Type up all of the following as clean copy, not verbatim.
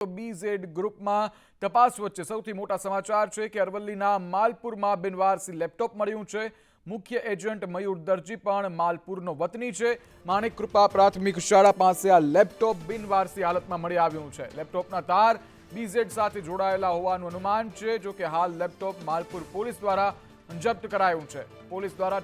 BZ ગ્રુપમાં તપાસ વચ્ચે સૌથી મોટા સમાચાર છે કે અરવલ્લીના માલપુરમાં બિનવારસી લેપટોપ મળ્યું છે। મુખ્ય એજન્ટ મયુર દરજી પણ માલપુરનો વતની છે। માણેક કૃપા પ્રાથમિક શાળા પાસે આ લેપટોપ બિનવારસી હાલતમાં મળી આવ્યું છે। લેપટોપના તાર બીઝેડ સાથે જોડાયેલા હોવાનું અનુમાન છે। જો કે હાલ લેપટોપ માલપુર પોલીસ દ્વારા જપ્ત કરાયું છે। પોલીસ દ્વારા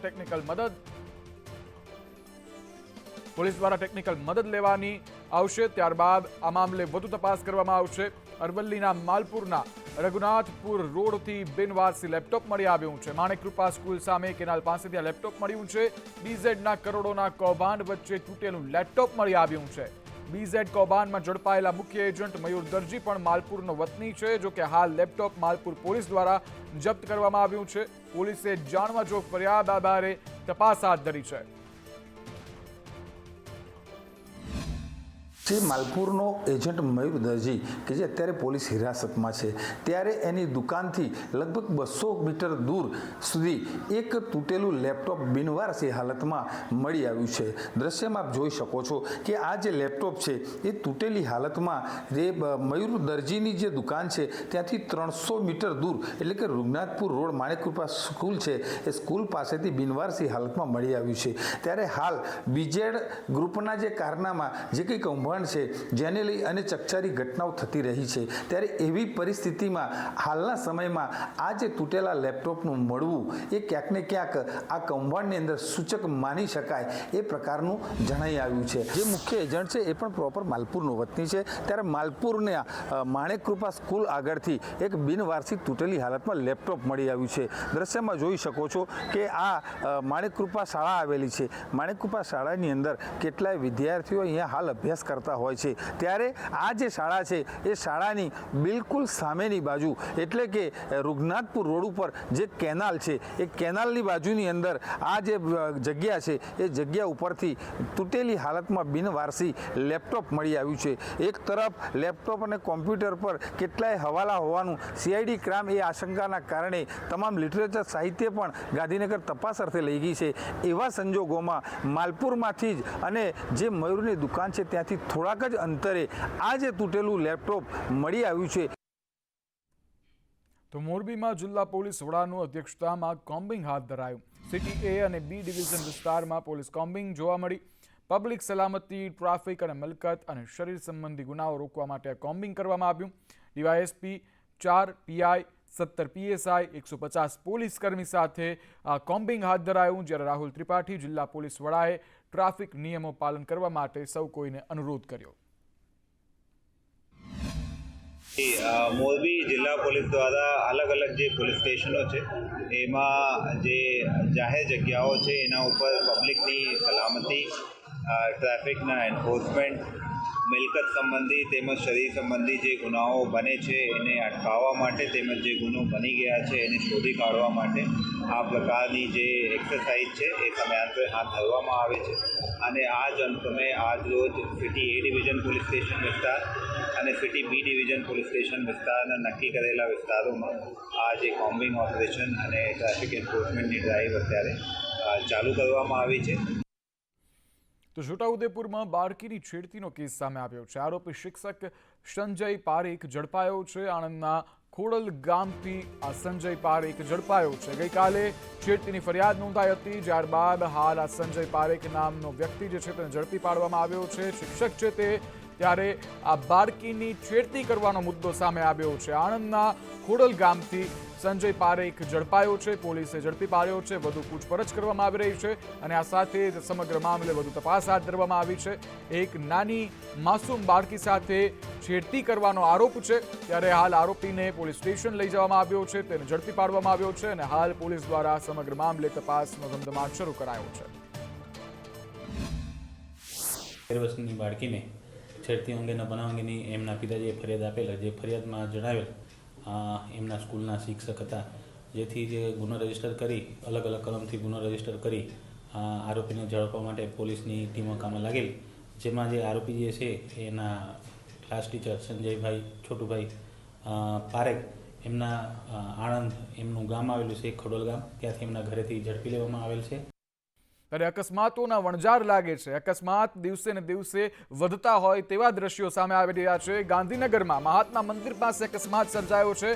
ટેકનિકલ મદદ લેવાની આવશે। ત્યારબાદ આ મામલે વધુ તપાસ કરવામાં આવશે। અરવલ્લીના માલપુરના રઘુનાથપુર રોડથી બિનવારસી લેપટોપ મળી આવ્યું છે। માણેક કૃપા સ્કૂલ સામે કેનાલ પાસેથી આ લેપટોપ મળ્યું છે। બીઝેડના કરોડોના કૌભાંડ વચ્ચે તૂટેલું લેપટોપ મળી આવ્યું છે। બીઝેડ કૌભાંડમાં ઝડપાયેલા મુખ્ય એજન્ટ મયુર દરજી પણ માલપુરનો વતની છે। જો કે હાલ લેપટોપ માલપુર પોલીસ દ્વારા જપ્ત કરવામાં આવ્યું છે। પોલીસે જાણવા જોગ ફરિયાદ આધારે તપાસ હાથ ધરી છે। જે માલપુરનો એજન્ટ મયુર દરજી કે જે અત્યારે પોલીસ હિરાસતમાં છે, ત્યારે એની દુકાનથી લગભગ 200 મીટર દૂર સુધી એક તૂટેલું લેપટોપ બિનવારસી હાલતમાં મળી આવ્યું છે। દ્રશ્યમાં આપ જોઈ શકો છો કે આ જે લેપટોપ છે એ તૂટેલી હાલતમાં જે મયુર દરજીની જે દુકાન છે ત્યાંથી 300 મીટર દૂર એટલે કે રઘુનાથપુર રોડ માણેક કૃપા સ્કૂલ છે એ સ્કૂલ પાસેથી બિનવારસી હાલતમાં મળી આવ્યું છે। ત્યારે હાલ બીજેડ ગ્રુપના જે કારનામાં જે કંઈ કૌભાંડ છે જેને લઈ અને ચકચારી ઘટનાઓ થતી રહી છે, ત્યારે એવી પરિસ્થિતિમાં હાલના સમયમાં આ જે તૂટેલા લેપટોપનું મળવું એ ક્યાંક ને ક્યાંક આ કૌભાંડની અંદર સૂચક માની શકાય એ પ્રકારનું જણાઈ આવ્યું છે। જે મુખ્ય એજન્ટ છે એ પણ પ્રોપર માલપુરનો વતની છે। ત્યારે માલપુરના માણેક કૃપા સ્કૂલ આગળથી એક બિનવારસી તૂટેલી હાલતમાં લેપટોપ મળી આવ્યું છે। દ્રશ્યમાં જોઈ શકો છો કે આ માણેક કૃપા શાળા આવેલી છે। માણેક કૃપા શાળાની અંદર કેટલાય વિદ્યાર્થીઓ અહીંયા હાલ અભ્યાસ કરતા હોય છે। ત્યારે આ જે શાળા છે એ શાળાની બિલકુલ સામેની બાજુ એટલે કે રઘુનાથપુર રોડ ઉપર જે કેનાલ છે એ કેનાલની બાજુની અંદર આ જે જગ્યા છે એ જગ્યા ઉપરથી તૂટેલી હાલતમાં બિનવારસી લેપટોપ મળી આવ્યું છે। એક તરફ લેપટોપ અને કોમ્પ્યુટર પર કેટલાય હવાલા હોવાનું CID ક્રાઇમ એ આશંકાના કારણે તમામ લિટરેચર સાહિત્ય પણ ગાંધીનગર તપાસ અર્થે લઈ ગઈ છે। એવા સંજોગોમાં માલપુરમાંથી જ અને જે મયુરની દુકાન છે ત્યાંથી થોડાક જ અંતરે આ જે તૂટેલું લેપટોપ મળી આવ્યું છે। તો મોરબીમાં જિલ્લા પોલીસ વડાની અધ્યક્ષતામાં કોમ્બિંગ હાથ ધરાયું। સિટી A અને B ડિવિઝન વિસ્તારમાં પોલીસ કોમ્બિંગ જોવા મળી। પબ્લિક સલામતી, ટ્રાફિક અને મિલકત અને શરીર સંબંધી ગુનાઓ રોકવા માટે કોમ્બિંગ કરવામાં આવ્યું। ડીવાયએસપી 4 PI 17 PSI 150 પોલીસ કર્મી સાથે આ કોમ્બિંગ હાથ ધરાયું। જ્યારે રાહુલ ત્રિપાઠી જિલ્લા પોલીસ વડાએ ટ્રાફિક નિયમો પાલન કરવા માટે સૌ કોઈને અનુરોધ કર્યો। મોરબી જિલ્લા પોલીસ દ્વારા અલગ અલગ જે પોલીસ સ્ટેશનો છે એમાં જે જાહેર જગ્યાઓ છે એના ઉપર પબ્લિકની સલામતી, ટ્રાફિકના એન્ફોર્સમેન્ટ, મિલકત સંબંધી તેમજ શરીર સંબંધી જે ગુનાઓ બને છે એને અટકાવવા માટે તેમજ જે ગુનો બની ગયા છે એને શોધી કાઢવા માટે આ પ્રકારની જે એક્સરસાઇઝ છે એ સમયાંતરે હાથ ધરવામાં આવે છે। અને આ જ અંતમે આજ રોજ city A division police station વિસ્તાર અને city B division police station વિસ્તારના નક્કી કરેલા વિસ્તારોમાં આ જે કોમ્બિંગ ઓપરેશન અને ટ્રાફિક એન્ફોર્સમેન્ટની ડ્રાઈવ અત્યારે ચાલુ કરવામાં આવી છે। તો છોટાઉદેપુરમાં બાળકીની છેડતીનો કેસ સામે આવ્યો છે। આરોપી શિક્ષક સંજય પારેખ ઝડપાયો છે। આણંદના ખોડલ ગામથી આ સંજય પારેખ ઝડપાયો છે। ગઈકાલે છેડતીની ફરિયાદ નોંધાઈ હતી। ત્યારબાદ હાલ આ સંજય પારેખ નામનો વ્યક્તિ જે છે તેને ઝડપી પાડવામાં આવ્યો છે। શિક્ષક છે તે ત્યારે આ બાળકીની છેડતી કરવાનો મુદ્દો સામે આવ્યો છે। આણંદના ખોડલ ગામથી સંજય પારેખ ઝડપાયો છે। પોલીસે ઝડપી પાડ્યો છે। વધુ પૂછપરછ કરવામાં આવી રહી છે અને આ સાથે સમગ્ર મામલે વધુ તપાસ હાથ ધરવામાં આવી છે। એક નાની માસૂમ બાળકી સાથે છેડતી કરવાનો આરોપ છે। ત્યારે હાલ આરોપીને પોલીસ સ્ટેશન લઈ જવામાં આવ્યો છે, તેને ઝડપી પાડવામાં આવ્યો છે અને હાલ પોલીસ દ્વારા સમગ્ર મામલે તપાસનો ધમધમાટ શરૂ કરાયો છે। 13 વર્ષની બાળકીને છેડતી અંગેના બનાવ અંગેની એમના પિતાજીએ ફરિયાદ આપેલ, જે ફરિયાદમાં જણાવેલ એમના સ્કૂલના શિક્ષક હતા, જેથી જે ગુનો રજીસ્ટર કરી અલગ અલગ કલમથી ગુનો રજીસ્ટર કરી આરોપીને ઝડપવા માટે પોલીસની ટીમો કામમાં લાગેલ। જેમાં જે આરોપી જે છે એના ક્લાસ ટીચર સંજયભાઈ છોટુભાઈ પારેખ એમના આણંદ એમનું ગામ આવેલું છે ખોડલ ગામ, ત્યાંથી એમના ઘરેથી ઝડપી લેવામાં આવેલ છે। ત્યારે અકસ્માતોના વણઝાર લાગે છે. અકસ્માત દિવસે ને દિવસે વધતા હોય તેવા દ્રશ્યો સામે આવી રહ્યા છે. ગાંધીનગરમાં મહાત્મા મંદિર પાસે અકસ્માત સર્જાયો છે.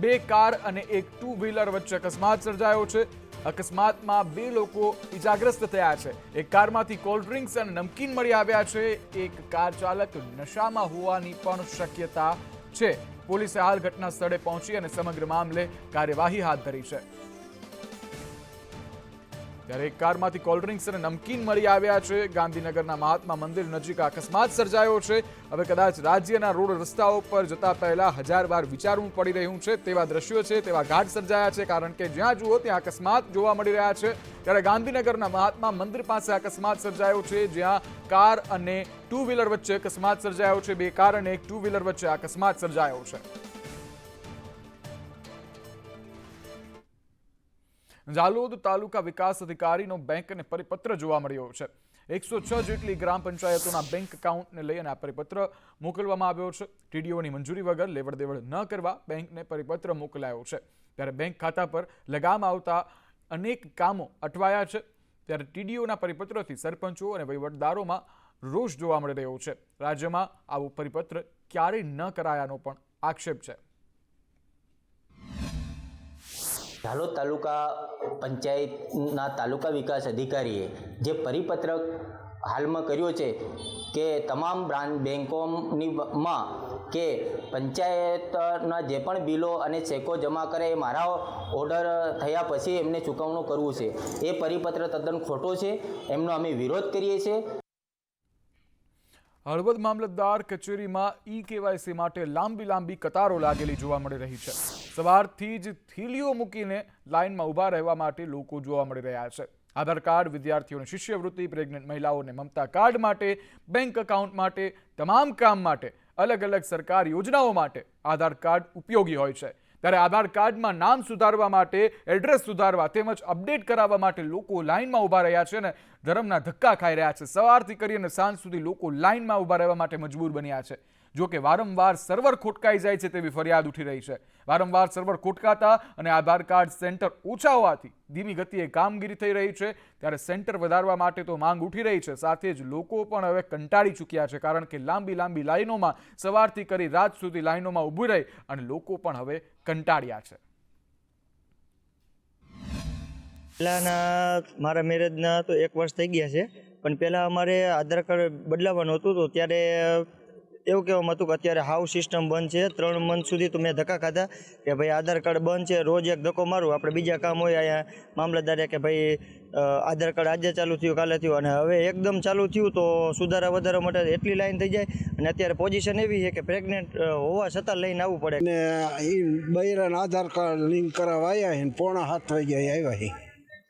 2 કાર અને એક 2 વ્હીલર વચ્ચે અકસ્માત સર્જાયો છે. અકસ્માતમાં 2 લોકો ઇજાગ્રસ્ત થયા છે. એક કારમાંથી કોલ્ડ ડ્રિંક્સ અને નમકીન મળી આવ્યા છે. એક કાર ચાલક નશામાં હોવાની પણ શક્યતા છે. પોલીસે હાલ ઘટના સ્થળે પહોંચી અને સમગ્ર મામલે કાર્યવાહી હાથ ધરી છે. ત્યારે એક કારમાંથી કોલ્ડ ડ્રિંક્સ અને નમકીન મળી આવ્યા છે. ગાંધીનગરના મહાત્મા મંદિર નજીક અકસ્માત સર્જાયો છે. હવે કદાચ રાજ્યના રોડ રસ્તાઓ પર જતા પહેલા 1000 વાર વિચારવું પડી રહ્યું છે તેવા દ્રશ્યો છે, તેવા ઘાટ સર્જાયા છે. કારણ કે જ્યાં જુઓ ત્યાં અકસ્માત જોવા મળી રહ્યા છે. ત્યારે ગાંધીનગરના મહાત્મા મંદિર પાસે અકસ્માત સર્જાયો છે, જ્યાં કાર અને 2 વ્હીલર વચ્ચે અકસ્માત સર્જાયો છે. 2 કાર અને એક 2 વ્હીલર વચ્ચે અકસ્માત સર્જાયો છે. ઝાલોદ તાલુકા વિકાસ અધિકારીનો બેંકને પરિપત્ર જોવા મળ્યો છે. 106 જેટલી ગ્રામ પંચાયતોના બેંક એકાઉન્ટને લઈ અને આ પરિપત્ર મોકલવામાં આવ્યો છે. ટીડીઓની મંજૂરી વગર લેવડ દેવડ ન કરવા બેંકને પરિપત્ર મોકલાયો છે. ત્યારે બેંક ખાતા પર લગામ આવતા અનેક કામો અટવાયા છે. ત્યારે ટીડીઓના પરિપત્રથી સરપંચો અને વહીવટદારોમાં રોષ જોવા મળી રહ્યો છે. રાજ્યમાં આવું પરિપત્ર ક્યારેય ન કરાયાનો પણ આક્ષેપ છે. ઝાલોદ તાલુકા પંચાયતના તાલુકા વિકાસ અધિકારીએ જે પરિપત્ર હાલમાં કર્યો છે કે તમામ બેંકોમાં કે પંચાયતના જે પણ બિલો અને ચેકો જમા કરે એ મારા ઓર્ડર થયા પછી એમને ચૂકવણું કરવું છે. એ પરિપત્ર તદ્દન ખોટો છે. એમનો અમે વિરોધ કરીએ છીએ. હળવદ મામલતદાર કચેરીમાં ઈ-કેવાયસી માટે લાંબી કતારો લાગેલી જોવા મળી રહી છે. સવારથી જ થેલીઓ મૂકીને લાઇનમાં ઊભા રહેવા માટે લોકો જોવા મળી રહ્યા છે. આધાર કાર્ડ, વિદ્યાર્થીઓની શિષ્યવૃત્તિ, પ્રેગ્નન્ટ મહિલાઓને મમતા કાર્ડ માટે, બેંક એકાઉન્ટ માટે, તમામ કામ માટે, અલગ અલગ સરકાર યોજનાઓ માટે આધાર કાર્ડ ઉપયોગી હોય છે. ત્યારે આધાર કાર્ડમાં નામ સુધારવા માટે, એડ્રેસ સુધારવા તેમજ અપડેટ કરાવવા માટે લોકો લાઇનમાં ઊભા રહ્યા છે અને ધરમના ધક્કા ખાઈ રહ્યા છે. સવારથી કરીને સાંજ સુધી લોકો લાઇનમાં ઊભા રહેવા માટે મજબૂર બન્યા છે. જો કે વારંવાર સર્વર ખોટકાઈ જાય છે તેવી ફરિયાદ ઉઠી રહી છે. વારંવાર સર્વર ખોટકાતા અને આધાર કાર્ડ સેન્ટર ઓછા હોવાથી ધીમી ગતિએ કામગીરી થઈ રહી છે. ત્યારે સેન્ટર વધારવા માટે તો માંગ ઉઠી રહી છે, સાથે જ લોકો પણ હવે કંટાળી ચૂક્યા છે. કારણ કે લાંબી લાઈનોમાં સવારથી કરી રાત સુધી લાઈનોમાં ઊભી રહી અને લોકો પણ હવે કંટાળ્યા છે. પહેલાંના મારા મેરેજના તો 1 વર્ષ થઈ ગયા છે, પણ પહેલાં અમારે આધાર કાર્ડ બદલાવવાનું હતું તો ત્યારે એવું કહેવામાં હતું કે અત્યારે હાઉ સિસ્ટમ બંધ છે. 3 મંથ સુધી તો મેં ધક્કા ખાધા કે ભાઈ આધાર કાર્ડ બંધ છે, રોજ એક ધક્કો મારું, આપણે બીજા કામ હોય અહીંયા મામલતદારે કે ભાઈ આધાર કાર્ડ આજે ચાલુ થયું, કાલે થયું, અને હવે એકદમ ચાલુ થયું તો સુધારા વધારા માટે એટલી લાઈન થઈ જાય. અને અત્યારે પોઝિશન એવી છે કે પ્રેગ્નેન્ટ હોવા છતાં લઈને આવવું પડે. ને એ બૈરાના આધાર કાર્ડ લિંક કરાવવા આવ્યા છે, 6:45 વાગ્યા આવ્યા છે.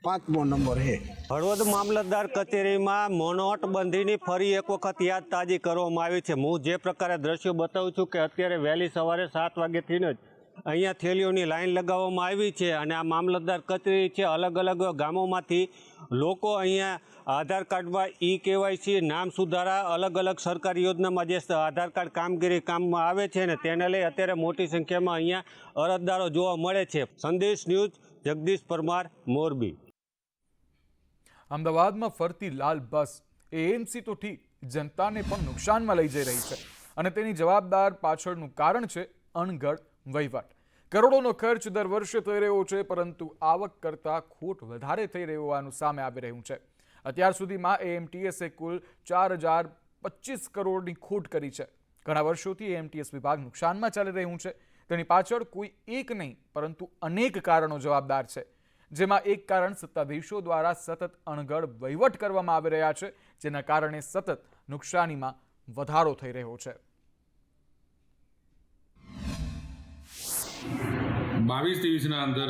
5મો નંબર છે. હળવદ મામલતદાર કચેરીમાં નોટબંધીની ફરી એક વખત યાદ તાજી કરવામાં આવી છે. હું જે પ્રકારે દ્રશ્યો બતાવું છું કે અત્યારે વહેલી સવારે 7 વાગ્યાથી જ અહીંયા થેલીઓની લાઈન લગાવવામાં આવી છે અને આ મામલતદાર કચેરી છે. અલગ અલગ ગામોમાંથી લોકો અહીંયા આધાર કાર્ડમાં ઈ-કેવાયસી, નામ સુધારા, અલગ અલગ સરકારી યોજનામાં જે આધાર કાર્ડ કામગીરી કામમાં આવે છે ને તેને લઈ અત્યારે મોટી સંખ્યામાં અહીંયા અરજદારો જોવા મળે છે. સંદેશ ન્યૂઝ, જગદીશ પરમાર, મોરબી. અમદાવાદમાં ફરતી લાલ બસ એએમસી તો ઠીક, જનતાને પણ નુકસાનમાં લઈ જઈ રહી છે અને તેની જવાબદાર પાછળનું કારણ છે અણઘડ વહીવટ. કરોડોનો ખર્ચ દર વર્ષે થઈ રહ્યો છે, પરંતુ આવક કરતાં ખોટ વધારે થઈ રહ્યું હોવાનું સામે આવી રહ્યું છે. અત્યાર સુધીમાં એએમટીએસે કુલ 4025 કરોડની ખોટ કરી છે. ઘણા વર્ષોથી એએમટીએસ વિભાગ નુકસાનમાં ચાલી રહ્યું છે. તેની પાછળ કોઈ એક નહીં પરંતુ અનેક કારણો જવાબદાર છે, જેમાં એક કારણ સત્તાધીશો દ્વારા સતત અણઘડ વહીવટ કરવામાં આવી રહ્યા છે, જેના કારણે સતત નુકસાનીમાં વધારો થઈ રહ્યો છે. 22-23 અંદર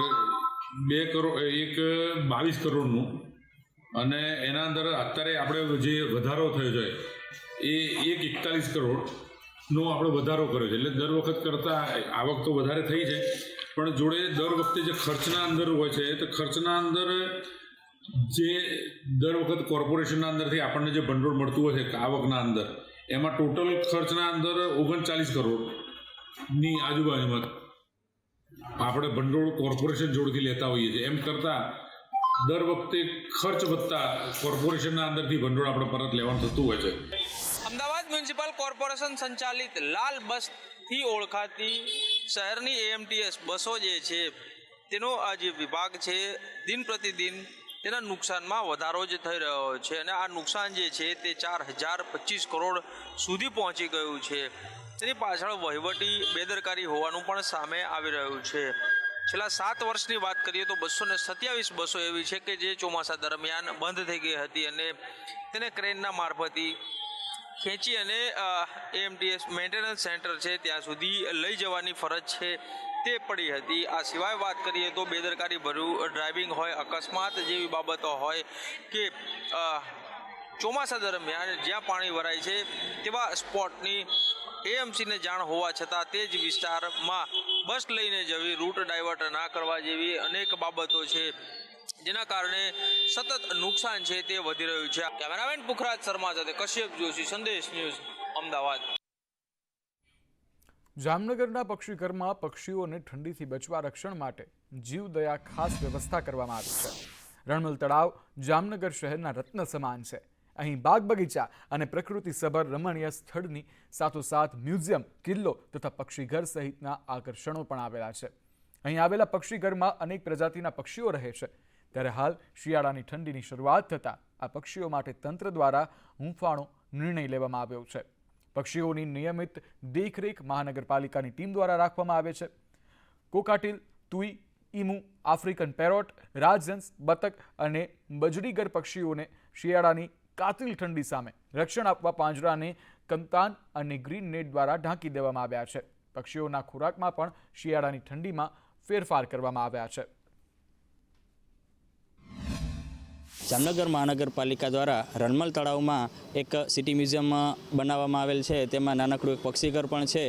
22 કરોડનું અને એના અંદર અત્યારે આપણે જે વધારો થયો છે એ 41 કરોડનો આપણે વધારો કર્યો છે. એટલે દર વખત કરતાં આવક તો વધારે થઈ છે, પણ જોડે દર વખતે જે ખર્ચના અંદર હોય છે તો ખર્ચના અંદર જે દર વખત કોર્પોરેશનના અંદરથી આપણને જે ભંડોળ મળતું હોય છે આવકના અંદર, એમાં ટોટલ ખર્ચના અંદર 39 કરોડની આજુબાજુમાં આપણે ભંડોળ કોર્પોરેશન જોડેથી લેતા હોઈએ છીએ. એમ કરતાં દર વખતે ખર્ચ વધતા કોર્પોરેશનના અંદરથી ભંડોળ આપણે પરત લેવાનું થતું હોય છે. અમદાવાદ મ્યુનિસિપલ કોર્પોરેશન સંચાલિત લાલ બસથી ઓળખાતી શહેરની AMTS બસો જે છે તેનો આ જે વિભાગ છે દિન પ્રતિદિન તેના નુકસાનમાં વધારો જ થઈ રહ્યો છે અને આ નુકસાન જે છે તે 4025 કરોડ સુધી પહોંચી ગયું છે. તેની પાછળ વહીવટી બેદરકારી હોવાનું પણ સામે આવી રહ્યું છે. છેલ્લા 7 વર્ષની વાત કરીએ તો 227 બસો એવી છે કે જે ચોમાસા દરમિયાન બંધ થઈ ગઈ હતી અને તેને ક્રેનના મારફતી ખેંચી અને AMTS મેન્ટેનન્સ સેન્ટર છે ત્યાં સુધી લઈ જવાની ફરજ છે તે પડી હતી. આ સિવાય વાત કરીએ તો બેદરકારી ભર્યું ડ્રાઇવિંગ હોય, અકસ્માત જેવી બાબતો હોય કે ચોમાસા દરમિયાન જ્યાં પાણી ભરાય છે તેવા સ્પોટની AMCને જાણ હોવા છતાં તે જ વિસ્તારમાં બસ લઈને જવી, રૂટ ડાયવર્ટ ના કરવા જેવી અનેક બાબતો છે જેના કારણે સતત નુકસાન છે તે વધી રહ્યું છે. કેમેરામેન પુખરાજ શર્મા સાથે કશ્યપ જોશી, સંદેશ ન્યૂઝ, અમદાવાદ. જામનગરના પક્ષીઘરમાં પક્ષીઓને ઠંડીથી બચવા રક્ષણ માટે જીવદયા ખાસ વ્યવસ્થા કરવામાં આવી છે. રણમલ તળાવ જામનગર શહેરના રત્ન સમાન છે. અહીં બાગ બગીચા અને પ્રકૃતિસભર રમણીય સ્થળની સાથોસાથ મ્યુઝિયમ, કિલ્લો તથા પક્ષીઘર સહિતના આકર્ષણો પણ આવેલા છે. અહીં આવેલા પક્ષીઘરમાં અનેક પ્રજાતિના પક્ષીઓ રહે છે. ત્યારે હાલ શિયાળાની ઠંડીની શરૂઆત થતાં આ પક્ષીઓ માટે તંત્ર દ્વારા હૂંફાળો નિર્ણય લેવામાં આવ્યો છે. પક્ષીઓની નિયમિત દેખરેખ મહાનગરપાલિકાની ટીમ દ્વારા રાખવામાં આવે છે. કોકાટીલ, તુઈ, ઈમુ, આફ્રિકન પેરોટ, રાજહંસ, બતક અને બજરીગર પક્ષીઓને શિયાળાની કાતિલ ઠંડી સામે રક્ષણ આપવા પાંજરાને કંતાન અને ગ્રીન નેટ દ્વારા ઢાંકી દેવામાં આવ્યા છે. પક્ષીઓના ખોરાકમાં પણ શિયાળાની ઠંડીમાં ફેરફાર કરવામાં આવ્યા છે. જામનગર મહાનગરપાલિકા દ્વારા રણમલ તળાવમાં એક સિટી મ્યુઝિયમ બનાવવામાં આવેલ છે. તેમાં નાનકડું એક પક્ષીઘર પણ છે.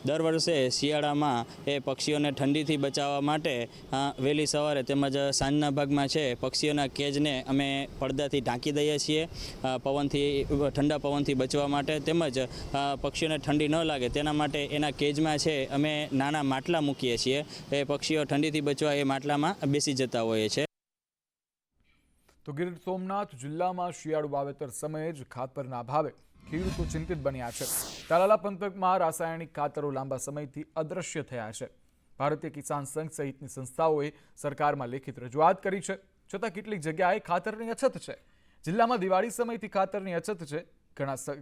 દર વર્ષે શિયાળામાં એ પક્ષીઓને ઠંડીથી બચાવવા માટે વહેલી સવારે તેમજ સાંજના ભાગમાં છે પક્ષીઓના કેજને અમે પડદાથી ઢાંકી દઈએ છીએ ઠંડા પવનથી બચવા માટે, તેમજ પક્ષીઓને ઠંડી ન લાગે તેના માટે એના કેજમાં છે અમે નાના માટલા મૂકીએ છીએ. એ પક્ષીઓ ઠંડીથી બચવા એ માટલામાં બેસી જતા હોઈએ છે. તો ગીર સોમનાથ જિલ્લામાં શિયાળુ વાવેતર સમયે જ ખાતરના અભાવે ખેડૂતો ચિંતિત બન્યા છે. તાલાલા પંથકમાં રાસાયણિક ખાતરો લાંબા સમયથી અદૃશ્ય થયા છે. ભારતીય કિસાન સંઘ સહિતની સંસ્થાઓએ સરકારમાં લેખિત રજૂઆત કરી છે, છતાં કેટલીક જગ્યાએ ખાતરની અછત છે. જિલ્લામાં દિવાળી સમયથી ખાતરની અછત છે.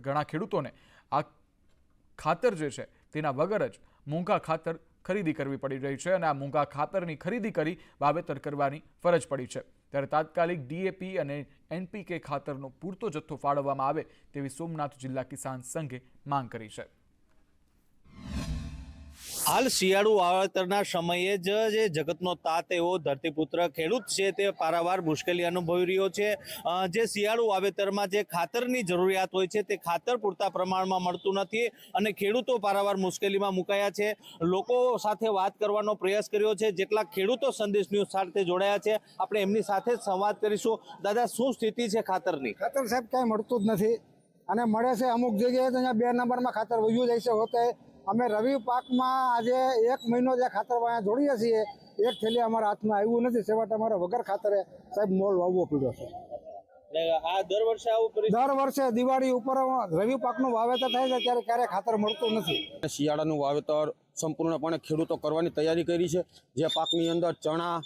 ઘણા ખેડૂતોને આ ખાતર જે છે તેના વગર જ મોંઘા ખાતર ખરીદી કરવી પડી રહી છે અને આ મોંઘા ખાતરની ખરીદી કરી વાવેતર કરવાની ફરજ પડી છે. ત્યારે તાત્કાલિક DAP અને NPK ખાતરનો પૂરતો જથ્થો ફાળવવામાં આવે તેવી સોમનાથ જિલ્લા કિસાન સંઘે માંગ કરી છે. હાલ શિયાળુ વાવેતરના સમયે જ જે જગતનો તાત એવો ધરતીપુત્ર ખેડૂત છે તે પારાવાર મુશ્કેલી અનુભવી રહ્યો છે. જે શિયાળુ વાવેતરમાં જે ખાતરની જરૂરિયાત હોય છે તે ખાતર પૂરતા પ્રમાણમાં મળતું નથી અને ખેડૂતો પારાવાર મુશ્કેલીમાં મુકાયા છે. લોકો સાથે વાત કરવાનો પ્રયાસ કર્યો છે. જેટલા ખેડૂતો સંદેશ ન્યૂઝ સાથે જોડાયા છે આપણે એમની સાથે જ સંવાદ કરીશું. દાદા, શું સ્થિતિ છે ખાતરની? ખાતર સાહેબ કાંઈ મળતું જ નથી અને મળે છે અમુક જગ્યાએ તો અહીંયા 2 નંબરમાં ખાતર વયું જાય છે. હોતે અમે રવિ પાકમાં આજે 1 મહિનો જે ખાતર અહીંયા જોડીએ છીએ, એક થેલી અમારા હાથમાં આવ્યું નથી. છેવટે અમારે વગર ખાતરે સાહેબ મોલ વાવવો પડ્યો છે. આ દર વર્ષે આવું દર વર્ષે દિવાળી ઉપર રવિ પાકનું વાવેતર થાય છે ત્યારે ક્યારેય ખાતર મળતું નથી. શિયાળાનું વાવેતર સંપૂર્ણપણે ખેડૂતો કરવાની તૈયારી કરી છે. જે પાકની અંદર ચણા,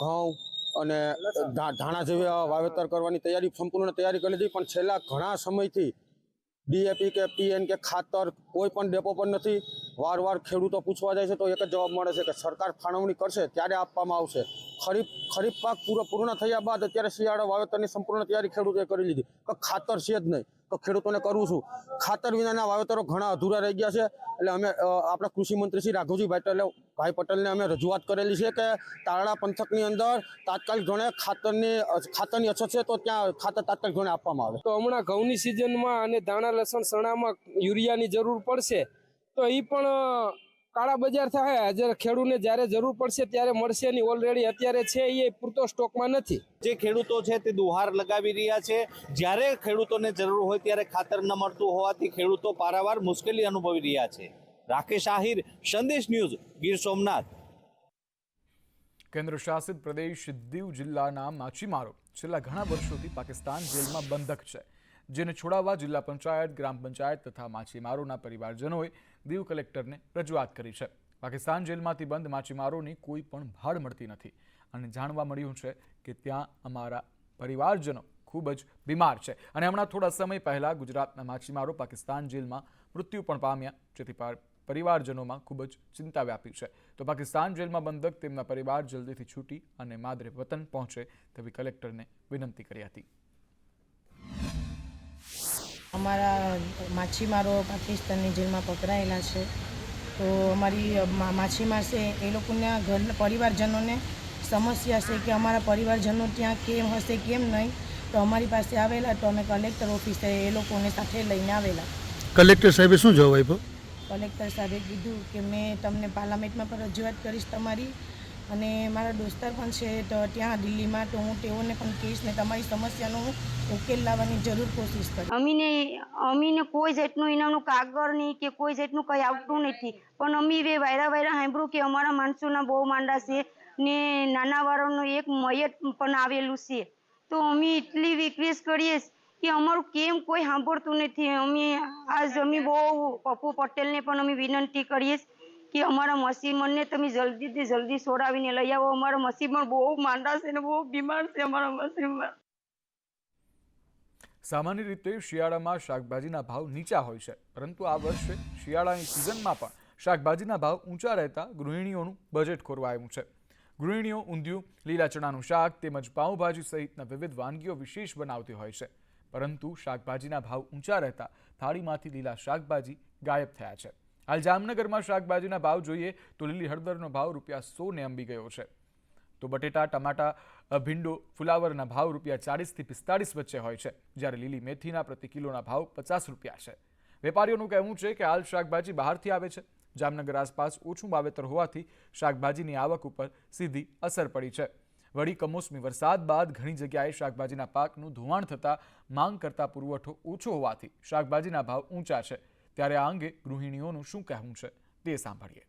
ઘઉં અને ધાણા જેવા વાવેતર કરવાની સંપૂર્ણ તૈયારી કરી લીધી, પણ છેલ્લા ઘણા સમયથી DAP કે PN કે ખાતર કોઈ પણ ડેપો પર નથી. વારવાર ખેડૂતો પૂછવા જાય છે તો એક જ જવાબ મળે છે કે સરકાર ફાળવણી કરશે ત્યારે આપવામાં આવશે. ખરીફ પાક પૂર્ણ થયા બાદ અત્યારે શિયાળા વાવેતરની સંપૂર્ણ તૈયારી ખેડૂતોએ કરી લીધી, તો ખાતર છે જ નહીં તો ખેડૂતોને કરવું શું? ખાતર વિનાના વાવેતરો ઘણા અધૂરા રહી ગયા છે. એટલે અમે આપણા કૃષિ મંત્રી શ્રી રાઘવજીભાઈ પટેલને અમે રજૂઆત કરેલી છે કે તાલાળા પંથકની અંદર તાત્કાલિક ધોરણે ખાતરની અછત છે તો ત્યાં ખાતર તાત્કાલિક ધોરણે આપવામાં આવે. તો હમણાં ઘઉંની સિઝનમાં અને દાણા, લસણ, ચણામાં યુરિયાની જરૂર પડશે તો એ પણ કાળા બજાર થાય. જ્યારે ખેડૂતને જ્યારે જરૂર પડશે ત્યારે મળશે નહીં. ઓલરેડી અત્યારે છે એ પૂરતો સ્ટોકમાં નથી. જે ખેડૂતો છે તે દુહાર લગાવી રહ્યા છે. જ્યારે ખેડૂતોને જરૂર હોય ત્યારે ખાતર ન મળતું હોવાથી ખેડૂતો પારાવાર મુશ્કેલી અનુભવી રહ્યા છે. રાકેશ આહિર, સંદેશ ન્યૂઝ, ગીર સોમનાથ. કેન્દ્ર શાસિત પ્રદેશ દીવ જિલ્લાના માછીમારો છેલ્લા ઘણા વર્ષોથી પાકિસ્તાન જેલમાં બંધક છે, જેને છોડાવવા જિલ્લા પંચાયત, ગ્રામ પંચાયત તથા માછીમારોના પરિવારજનોએ દીવ કલેક્ટરને રજૂઆત કરી છે. પાકિસ્તાન જેલમાંથી બંધ માછીમારોની કોઈ પણ ભાડ મળતી નથી અને જાણવા મળ્યું છે કે ત્યાં અમારા પરિવારજનો ખૂબ જ બીમાર છે અને હમણાં થોડા સમય પહેલા ગુજરાતના માછીમારો પાકિસ્તાન જેલમાં મૃત્યુ પણ પામ્યા, જેથી પરિવારજનોમાં ખૂબ જ ચિંતા વ્યાપી છે. તો પાકિસ્તાન જેલમાં બંધક તેમના પરિવાર જલ્દીથી છૂટી અને માદરે વતન પહોંચે તેવી કલેક્ટરને વિનંતી કરી હતી. અમારા માછીમારો પાકિસ્તાનની જેલમાં પકડાયેલા છે, તો અમારી માછીમાર છે એ લોકોના ઘરના પરિવારજનોને સમસ્યા છે કે અમારા પરિવારજનો ત્યાં કેમ હશે કેમ નહીં, તો અમારી પાસે આવેલા તો અમે કલેક્ટર ઓફિસે એ લોકોને સાથે લઈને આવેલા. કલેક્ટર સાહેબે શું જવાબ આપ્યો? કલેક્ટર સાહેબે કીધું કે મેં તમને પાર્લામેન્ટમાં પણ રજૂઆત કરીશ તમારી, અને મારા દોસ્તાર પણ છે તો ત્યાં દિલ્હીમાં, તો હું તેઓને પણ કહીશ ને તમારી સમસ્યાનો ઉકેલ લાવવાની જરૂર કોશિશ કરીશ. અમીને કોઈ જાતનું ઇનામનું કાગળ નહીં કે કોઈ જાતનું કંઈ આવતું નથી, પણ અમે વાયરા સાંભળ્યું કે અમારા માણસોના બહુ માંડા છે ને નાના વાળાનું એક મયત પણ આવેલું છે, તો અમે એટલી રિક્વેસ્ટ કરીએ કે અમારું કેમ કોઈ સાંભળતું નથી. અમે બહુ પપ્પુ પટેલને પણ અમે વિનંતી કરીએ કે અમારા મસીમણને તમે જલ્દીથી જલ્દી છોડાવીને લઈ આવો. અમારા મસીમણ બહુ માંદા છે ને બહુ બીમાર છે અમારા મસીમણ. સામાન્ય રીતે શિયાળામાં શાકભાજીના ભાવ નીચા હોય છે, પરંતુ આ વર્ષે શિયાળાની સિઝનમાં પણ શાકભાજીના ભાવ ઊંચા રહેતા ગૃહિણીઓનું બજેટ ખોરવાયું છે. ગૃહિણીઓ ઊંધિયું, લીલા ચણાનું શાક તેમજ પાઉંભાજી સહિતના વિવિધ વાનગીઓ વિશેષ બનાવતી હોય છે, પરંતુ શાકભાજીના ભાવ ઊંચા રહેતા થાળીમાંથી લીલા શાકભાજી ગાયબ થયા છે. હાલ જામનગરમાં શાકભાજીના ભાવ જોઈએ તો લીલી હળદરનો ભાવ ₹100 ને અંબી ગયો છે, તો બટેટા, ટમાટા, ભીંડો, ફુલાવરના ભાવ ₹40 થી 45 વચ્ચે હોય છે, જ્યારે લીલી મેથીના પ્રતિ કિલોના ભાવ ₹50 છે. વેપારીઓનું કહેવું છે કે હાલ શાકભાજી બહારથી આવે છે. જામનગર આસપાસ ઓછું વાવેતર હોવાથી શાકભાજીની આવક ઉપર સીધી અસર પડી છે. વળી કમોસમી વરસાદ બાદ ઘણી જગ્યાએ શાકભાજીના પાકનું ધોવાણ થતાં માંગ કરતાં પુરવઠો ઓછો હોવાથી શાકભાજીના ભાવ ઊંચા છે. ત્યારે આ અંગે ગૃહિણીઓનું શું કહેવું છે તે સાંભળીએ.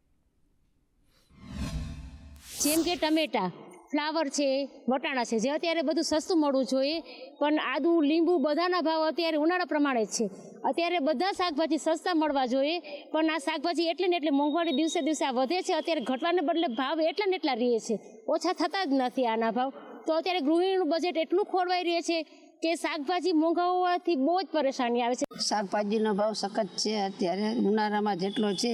જેમ કે ટમેટા, ફ્લાવર છે, વટાણા છે, જે અત્યારે બધું સસ્તું મળવું જોઈએ, પણ આદુ, લીંબુ બધાના ભાવ અત્યારે ઉનાળા પ્રમાણે જ છે. અત્યારે બધા શાકભાજી સસ્તા મળવા જોઈએ, પણ આ શાકભાજી એટલે ને એટલે મોંઘવારી દિવસે દિવસે આ વધે છે. અત્યારે ઘટવાને બદલે ભાવ એટલા ને એટલા રહે છે, ઓછા થતા જ નથી આના ભાવ. તો અત્યારે ગૃહિણીનું બજેટ એટલું ખોરવાઈ રહે છે કે શાકભાજી મોંઘા હોવાથી બહુ જ પરેશાની આવે છે. શાકભાજીનો ભાવ સખત છે અત્યારે. ઉનાળામાં જેટલો છે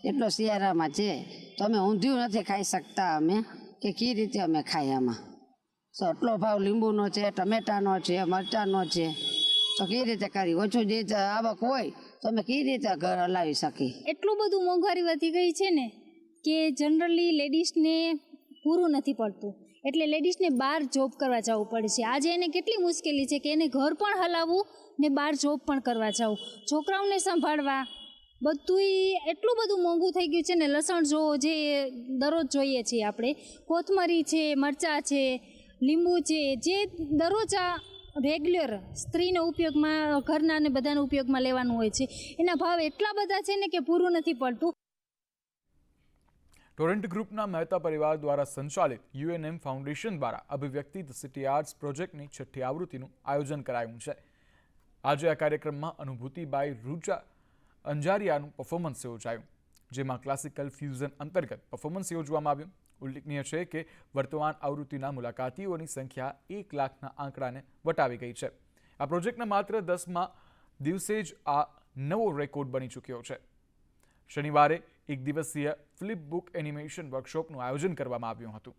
એટલો શિયાળામાં છે, તો અમે ઊંધિયું નથી ખાઈ શકતા અમે કે કઈ રીતે અમે ખાઈએ. આમાં તો એટલો ભાવ લીંબુનો છે, ટમેટાનો છે, મરચાંનો છે, તો કઈ રીતે કરી? ઓછું જે આવક હોય તો અમે કઈ રીતે ઘર હલાવી શકીએ? એટલું બધું મોંઘવારી વધી ગઈ છે ને કે જનરલી લેડીઝને પૂરું નથી પડતું, એટલે લેડીઝને બહાર જોબ કરવા જવું પડે છે. આજે એને કેટલી મુશ્કેલી છે કે એને ઘર પણ હલાવવું ને બહાર જોબ પણ કરવા જવું, છોકરાઓને સંભાળવા, બધું એટલું બધું મોંઘું થઈ ગયું છે ને. લસણ જો જે દરરોજ જોઈએ છીએ આપણે, કોથમરી છે, મરચાં છે, લીંબુ છે, જે દરરોજ આ રેગ્યુલર સ્ત્રીના ઉપયોગમાં, ઘરના ને બધાના ઉપયોગમાં લેવાનું હોય છે, એના ભાવ એટલા બધા છે ને કે પૂરું નથી પડતું. ટોરેન્ટ ગ્રુપના મહેતા પરિવાર દ્વારા સંચાલિત UNM ફાઉન્ડેશન દ્વારા અભિવ્યક્તિ ધ સિટી આર્ટ્સ પ્રોજેક્ટની 6ઠ્ઠી આવૃત્તિનું આયોજન કરાયું છે. આજે આ કાર્યક્રમમાં અનુભૂતિબાઈ રૂચા અંજારિયાનું પરફોર્મન્સ યોજાયું, જેમાં ક્લાસિકલ ફ્યુઝન અંતર્ગત પરફોર્મન્સ યોજવામાં આવ્યું. ઉલ્લેખનીય છે કે વર્તમાન આવૃત્તિના મુલાકાતીઓની સંખ્યા 1 લાખના આંકડાને વટાવી ગઈ છે. આ પ્રોજેક્ટના માત્ર 10મા દિવસે જ આ નવો રેકોર્ડ બની ચૂક્યો છે. શનિવારે એક દિવસીય ફ્લિપ બુક એનિમેશન વર્કશોપનું આયોજન કરવામાં આવ્યું હતું.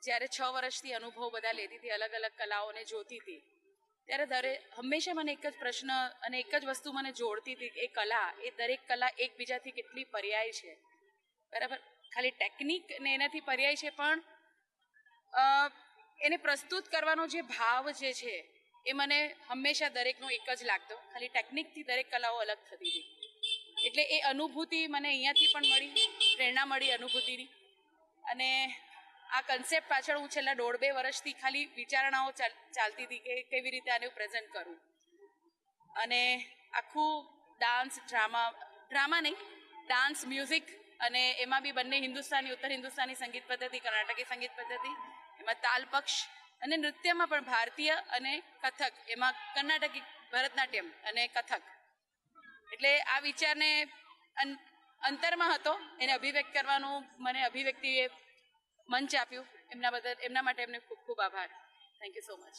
જ્યારે 6 વર્ષથી અનુભવ બધા લેતી હતી, અલગ અલગ કલાઓને જોતી હતી, ત્યારે હંમેશા મને એક જ પ્રશ્ન અને એક જ વસ્તુ મને જોડતી હતી, એ કલા, એ દરેક કલા એકબીજાથી કેટલી પર્યાય છે, બરાબર. ખાલી ટેકનિક ને એનાથી પર્યાય છે, પણ એને પ્રસ્તુત કરવાનો જે ભાવ જે છે એ મને હંમેશા દરેકનો એક જ લાગતો. ખાલી ટેકનિકથી દરેક કલાઓ અલગ થતી હતી. એટલે એ અનુભૂતિ મને અહીંયાથી પણ મળી, પ્રેરણા મળી અનુભૂતિની. અને આ કન્સેપ્ટ પાછળ હું છેલ્લા 1.5-2 વર્ષથી ખાલી વિચારણાઓ ચાલતી હતી કે કેવી રીતે આને પ્રેઝન્ટ કરું. અને આખું ડાન્સ, ડ્રામા નહીં, ડાન્સ, મ્યુઝિક, અને એમાં બી બંને હિન્દુસ્તાની, ઉત્તર હિન્દુસ્તાની સંગીત પદ્ધતિ, કર્ણાટકી સંગીત પદ્ધતિ, એમાં તાલ પક્ષ, અને નૃત્યમાં પણ ભારતીય અને કથક, એમાં કર્ણાટકી, ભરતનાટ્યમ અને કથક. એટલે આ વિચારને અંતરમાં હતો, એને અભિવ્યક્ત કરવાનું મને અભિવ્યક્તિએ મંચ આપ્યું. એમના માટે એમને ખૂબ ખૂબ આભાર. Thank you so much.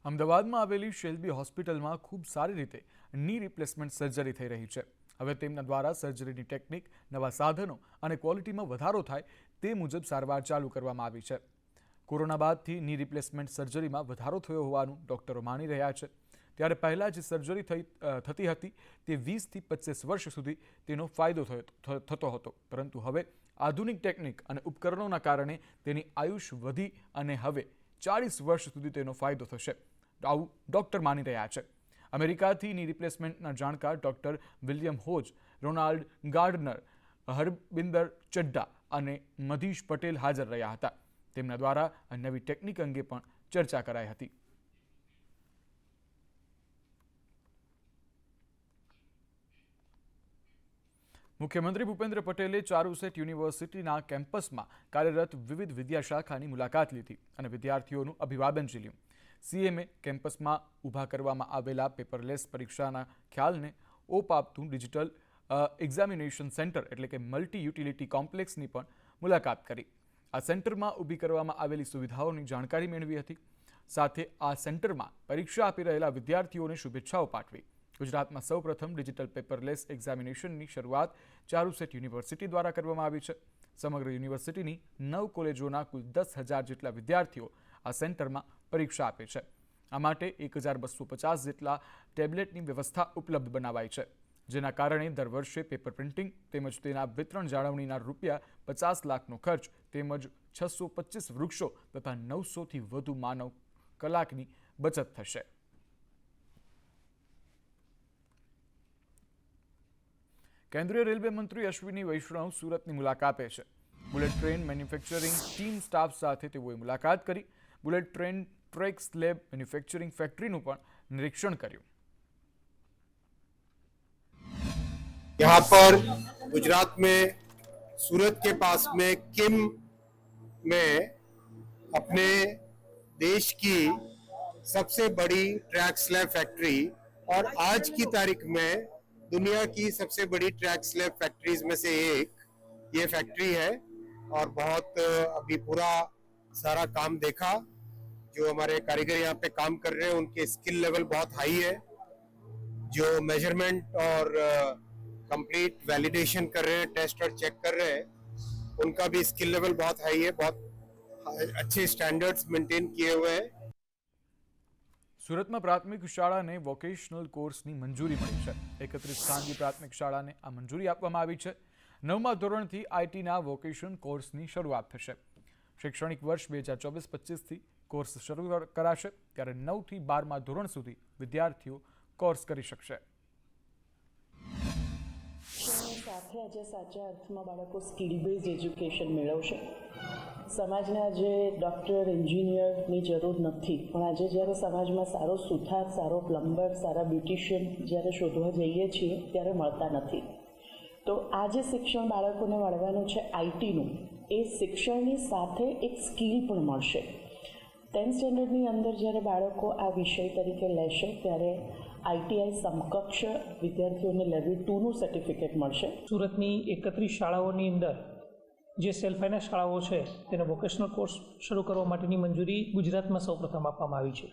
અમદાવાદમાં આવેલી શેલ્બી હોસ્પિટલમાં ખૂબ સારી રીતે ની રિપ્લેસમેન્ટ સર્જરી થઈ રહી છે. હવે તેમના દ્વારા સર્જરીની ટેકનિક, નવા સાધનો અને ક્વોલિટીમાં વધારો થાય તે મુજબ સારવાર ચાલુ કરવામાં આવી છે. કોરોના બાદથી ની રિપ્લેસમેન્ટ સર્જરીમાં વધારો થયો હોવાનું ડૉક્ટરો માની રહ્યા છે. ત્યારે પહેલાં જે સર્જરી થતી હતી તે 20થી 25 વર્ષ સુધી તેનો ફાયદો થતો હતો, પરંતુ હવે આધુનિક ટેકનિક અને ઉપકરણોના કારણે તેની આયુષ વધી અને હવે 40 વર્ષ સુધી તેનો ફાયદો થશે, આવું ડૉક્ટર માની રહ્યા છે. અમેરિકાથી ની રિપ્લેસમેન્ટના જાણકાર ડૉક્ટર વિલિયમ હોજ, રોનાલ્ડ ગાર્ડનર, હરબિંદર ચડ્ડા અને મધીશ પટેલ હાજર રહ્યા હતા. તેમના દ્વારા આ નવી ટેકનિક અંગે પણ ચર્ચા કરાઈ હતી. મુખ્યમંત્રી ભૂપેન્દ્ર પટેલે ચારુસેટ યુનિવર્સિટીના કેમ્પસમાં કાર્યરત વિવિધ વિદ્યાશાખાની મુલાકાત લીધી અને વિદ્યાર્થીઓનું અભિવાદન ઝીલ્યું. સીએમએ કેમ્પસમાં ઊભા કરવામાં આવેલા પેપરલેસ પરીક્ષાના ખ્યાલને ઓપ આપતું ડિજિટલ એક્ઝામિનેશન સેન્ટર એટલે કે મલ્ટી યુટિલિટી કોમ્પ્લેક્સની પણ મુલાકાત કરી. આ સેન્ટરમાં ઊભી કરવામાં આવેલી સુવિધાઓની જાણકારી મેળવી હતી. સાથે આ સેન્ટરમાં પરીક્ષા આપી રહેલા વિદ્યાર્થીઓને શુભેચ્છાઓ પાઠવી. ગુજરાતમાં સૌપ્રથમ ડિજિટલ પેપરલેસ એક્ઝામિનેશનની શરૂઆત ચારુસેટ યુનિવર્સિટી દ્વારા કરવામાં આવી છે. સમગ્ર યુનિવર્સિટીની 9 કોલેજોના કુલ 10,000 જેટલા વિદ્યાર્થીઓ આ સેન્ટરમાં પરીક્ષા આપે છે. આ માટે 1,250 જેટલા ટેબ્લેટની વ્યવસ્થા ઉપલબ્ધ બનાવાઈ છે, જેના કારણે દર વર્ષે પેપર પ્રિન્ટિંગ તેમજ તેના વિતરણ જાળવણીના ₹50 લાખનો ખર્ચ તેમજ 625 વૃક્ષો તથા 900થી વધુ માનવ કલાકની બચત થશે. કેન્દ્રીય રેલવે મંત્રી અશ્વિની વૈષ્ણવ સુરતની મુલાકાતે છે. Bullet train manufacturing team staff સાથે તેઓએ મુલાકાત કરી. Bullet train track slab manufacturing ફેક્ટરીનું પણ નિરીક્ષણ કર્યું. यहाँ पर गुजरात में सूरत के पास में किम में अपने देश की सबसे बड़ी ट्रैक स्लैब फैक्ट्री और आज की तारीख में दुनिया की सबसे बड़ी ट्रैक स्लैब फैक्ट्रीज में से एक ये फैक्ट्री है. और बहुत अभी पूरा सारा काम देखा. जो हमारे कारीगर यहाँ पे काम कर रहे हैं उनके स्किल लेवल बहुत हाई है. जो मेजरमेंट और कंप्लीट वैलिडेशन कर रहे हैं, टेस्ट और चेक कर रहे हैं, उनका भी स्किल लेवल बहुत हाई है. बहुत अच्छे स्टैंडर्ड्स मेंटेन किए हुए हैं. સુરતમાં પ્રાથમિક શાળાને વોકેશનલ કોર્સની મંજૂરી મળી છે. 31 ખાનગી પ્રાથમિક શાળાને આ મંજૂરી આપવામાં આવી છે. 9મા ધોરણથી આઈટીના વોકેશન કોર્સની શરૂઆત થશે. શૈક્ષણિક વર્ષ 2024-25થી કોર્સ શરૂ કરાશે, ત્યારે 9થી 12મા ધોરણ સુધી વિદ્યાર્થીઓ કોર્સ કરી શકશે. સાથે આજે સાચા અર્થમાં બાળકો સ્કિલ બેઝ એજ્યુકેશન મેળવશે. સમાજને આજે ડૉક્ટર, એન્જિનિયરની જરૂર નથી, પણ આજે જ્યારે સમાજમાં સારો સુથાર, સારો પ્લમ્બર, સારા બ્યુટિશિયન જ્યારે શોધવા જઈએ છીએ ત્યારે મળતા નથી. તો આ જે શિક્ષણ બાળકોને મળવાનું છે આઈટીનું, એ શિક્ષણની સાથે એક સ્કિલ પણ મળશે. 10th સ્ટેન્ડર્ડની અંદર જ્યારે બાળકો આ વિષય તરીકે લેશે ત્યારે આઈટીઆઈ સમકક્ષ વિદ્યાર્થીઓને લેવલ 2નું સર્ટિફિકેટ મળશે. સુરતની 31 શાળાઓની અંદર જે સેલ્ફ ફાઇનાન્સ શાળાઓ છે તેને વોકેશનલ કોર્સ શરૂ કરવા માટેની મંજૂરી ગુજરાતમાં સૌપ્રથમ આપવામાં આવી છે.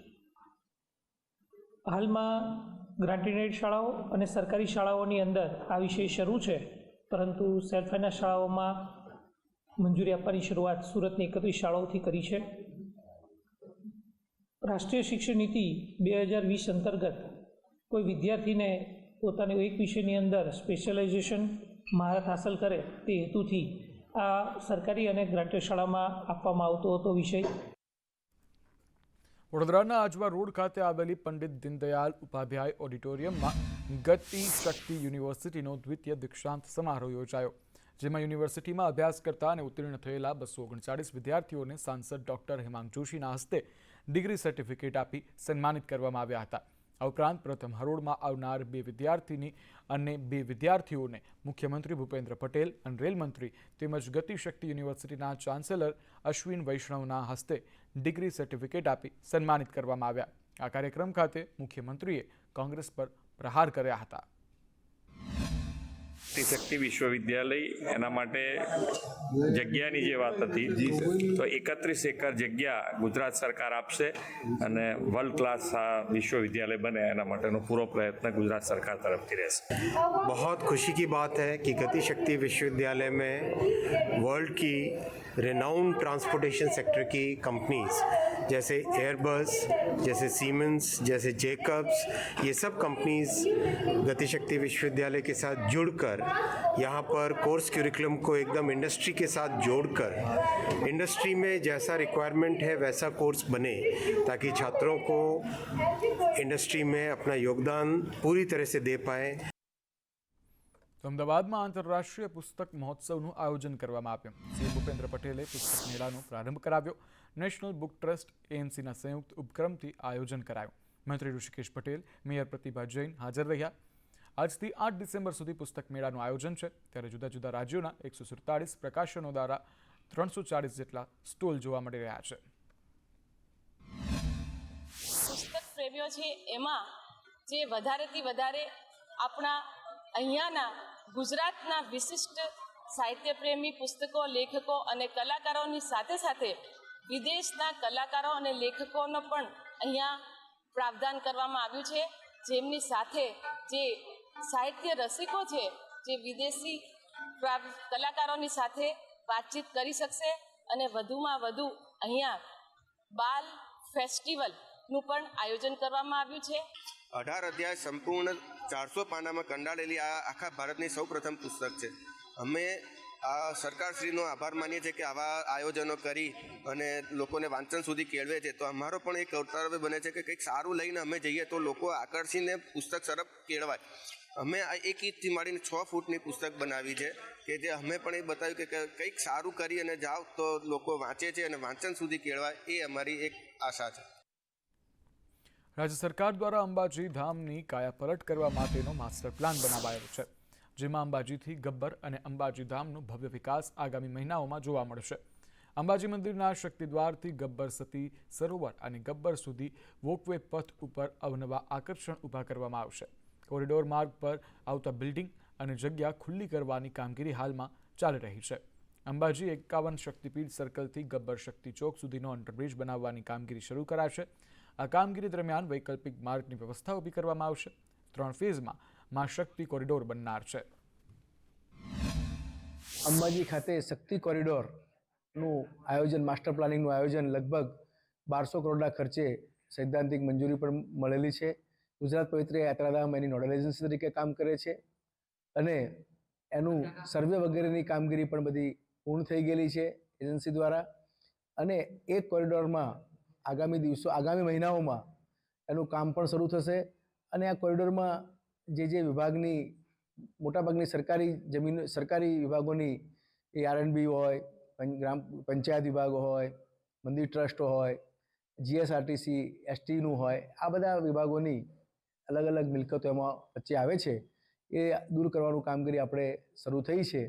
હાલમાં ગ્રાન્ટેડ શાળાઓ અને સરકારી શાળાઓની અંદર આ વિષય શરૂ છે, પરંતુ સેલ્ફ ફાઇનાન્સ શાળાઓમાં મંજૂરી આપવાની શરૂઆત સુરતની 31 શાળાઓથી કરી છે. રાષ્ટ્રીય શિક્ષણ નીતિ 2020 અંતર્ગત કોઈ વિદ્યાર્થીને પોતાને એક વિષયની અંદર સ્પેશિયલાઇઝેશન મહારત હાંસલ કરે તે હેતુથી આ સરકારી અને ગ્રાન્ટેડ શાળામાં આપવામાં આવતો હતો વિષય. વડોદરાના આજવા રોડ ખાતે આવેલી પંડિત દીનદયાળ ઉપાધ્યાય ઓડિટોરિયમમાં ગતિ શક્તિ યુનિવર્સિટીનો દ્વિતીય દીક્ષાંત સમારોહ યોજાયો, જેમાં યુનિવર્સિટીમાં અભ્યાસ કરતા અને ઉત્તીર્ણ થયેલા 239 વિદ્યાર્થીઓને સાંસદ ડોક્ટર હેમાંગ જોશીના હસ્તે ડિગ્રી સર્ટિફિકેટ આપી સન્માનિત કરવામાં આવ્યા હતા. આ ઉપરાંત પ્રથમ હરોળમાં આવનાર 2 વિદ્યાર્થીની અને 2 વિદ્યાર્થીઓને મુખ્યમંત્રી ભૂપેન્દ્ર પટેલ અને રેલ મંત્રી તેમજ ગતિશક્તિ યુનિવર્સિટીના ચાન્સેલર અશ્વિન વૈષ્ણવના હસ્તે ડિગ્રી સર્ટિફિકેટ આપી સન્માનિત કરવામાં આવ્યા. આ કાર્યક્રમ ખાતે મુખ્યમંત્રીએ કોંગ્રેસ પર પ્રહાર કર્યા હતા. ગતિશક્તિ વિશ્વવિદ્યાલય એના માટે જગ્યાની જે વાત હતી તો 31 એકર જગ્યા ગુજરાત સરકાર આપશે અને વર્લ્ડ ક્લાસ આ વિશ્વવિદ્યાલય બને એના માટેનો પૂરો પ્રયત્ન ગુજરાત સરકાર तरफ રહેશે. बहुत खुशी की बात है कि गतिशक्ति विश्वविद्यालय में वर्ल्ड की रेनाउंड ट्रांसपोर्टेशन सेक्टर की कंपनीज जैसे एयरबस, जैसे सीमेंस, जैसे जेकब्स, ये सब कंपनीज गतिशक्ति विश्वविद्यालय के साथ जुड़कर यहाँ पर कोर्स करिकुलम को एकदम इंडस्ट्री के साथ जोड़कर इंडस्ट्री में जैसा रिक्वायरमेंट है वैसा कोर्स बने ताकि छात्रों को इंडस्ट्री में अपना योगदान पूरी तरह से दे पाए. અમદાવાદમાં આંતરરાષ્ટ્રીય પુસ્તક મહોત્સવનું આયોજન કરવામાં આવ્યું. સીએમ ભૂપેન્દ્ર પટેલે પુસ્તક મેળાનો પ્રારંભ કરાવ્યો. નેશનલ બુક ટ્રસ્ટ એએમસીના સંયુક્ત ઉપક્રમથી આયોજન કરાયું. મંત્રી ઋષિકેશ પટેલ, મેયર પ્રતિભા જૈન હાજર રહ્યા. આજથી 8 ડિસેમ્બર સુધી પુસ્તક મેળાનું આયોજન છે, ત્યારે જુદા જુદા રાજ્યોના 147 પ્રકાશનો દ્વારા 340 જેટલા સ્ટોલ જોવા મળી રહ્યા છે. પુસ્તક પ્રેમીઓ છે એમાં જે વધારેથી વધારે આપણા અહીંયાના ગુજરાતના વિશિષ્ટ સાહિત્ય પ્રેમી પુસ્તકો, લેખકો અને કલાકારોની સાથે સાથે વિદેશના કલાકારો અને લેખકોનો પણ અહીંયા પ્રાવધાન કરવામાં આવ્યું છે, જેમની સાથે જે સાહિત્ય રસિકો છે જે વિદેશી કલાકારોની સાથે વાતચીત કરી શકશે અને વધુમાં વધુ અહીંયા બાલ ફેસ્ટિવલનું પણ આયોજન કરવામાં આવ્યું છે. 18 અધ્યાય સંપૂર્ણ 400 પાનામાં કંડાળેલી આ આખા ભારતની સૌપ્રથમ પુસ્તક છે. અમે આ સરકારશ્રીનો આભાર માનીએ છીએ કે આવા આયોજનો કરી અને લોકોને વાંચન સુધી કેળવે છે. તો અમારો પણ એક કર્તવ્ય બને છે કે કંઈક સારું લઈને અમે જઈએ તો લોકો આકર્ષીને પુસ્તક તરફ કેળવાય. અમે આ 1 ઇંચથી માંડીને 6 ફૂટની પુસ્તક બનાવી છે કે જે અમે પણ એ બતાવ્યું કે કંઈક સારું કરી અને જાઓ તો લોકો વાંચે છે અને વાંચન સુધી કેળવાય, એ અમારી એક આશા છે. રાજ્ય સરકાર દ્વારા અંબાજી ધામની કાયાપલટ કરવા માટેનો માસ્ટર પ્લાન બનાવાયો છે, જેમાં અંબાજીથી ગબ્બર અને અંબાજી ધામનો ભવ્ય વિકાસ આગામી મહિનાઓમાં જોવા મળશે. અંબાજી મંદિરના શક્તિદ્વારથી ગબ્બર સતી સરોવર અને ગબ્બર સુધી વોકવે પથ ઉપર અવનવા આકર્ષણ ઊભા કરવામાં આવશે. કોરિડોર માર્ગ પર આવતા બિલ્ડિંગ અને જગ્યા ખુલ્લી કરવાની કામગીરી હાલમાં ચાલી રહી છે. અંબાજી 51 શક્તિપીઠ સર્કલથી ગબ્બર શક્તિ ચોક સુધીનો અંડરબ્રિજ બનાવવાની કામગીરી શરૂ કરાશે. આ કામગીરી દરમિયાન વૈકલ્પિક માર્ગની વ્યવસ્થા ઊભી કરવામાં આવશે. 3 ફેઝમાં મા શક્તિ કોરિડોર બનનાર છે. અંબાજી ખાતે શક્તિ કોરિડોરનું આયોજન, માસ્ટર પ્લાનિંગનું આયોજન લગભગ 1200 કરોડના ખર્ચે સૈદ્ધાંતિક મંજૂરી પણ મળેલી છે. ગુજરાત પવિત્ર યાત્રાધામ એની નોડલ એજન્સી તરીકે કામ કરે છે અને એનું સર્વે વગેરેની કામગીરી પણ બધી પૂર્ણ થઈ ગયેલી છે એજન્સી દ્વારા. અને એક કોરિડોરમાં આગામી મહિનાઓમાં એનું કામ પણ શરૂ થશે અને આ કોરિડોરમાં જે વિભાગની મોટાભાગની સરકારી વિભાગોની એ આરએનબી હોય, ગ્રામ પંચાયત વિભાગો હોય, મંદિર ટ્રસ્ટ હોય, જીએસઆરટીસી એસટીનું હોય, આ બધા વિભાગોની અલગ અલગ મિલકતો એમાં વચ્ચે આવે છે, એ દૂર કરવાનું કામગીરી આપણે શરૂ થઈ છે.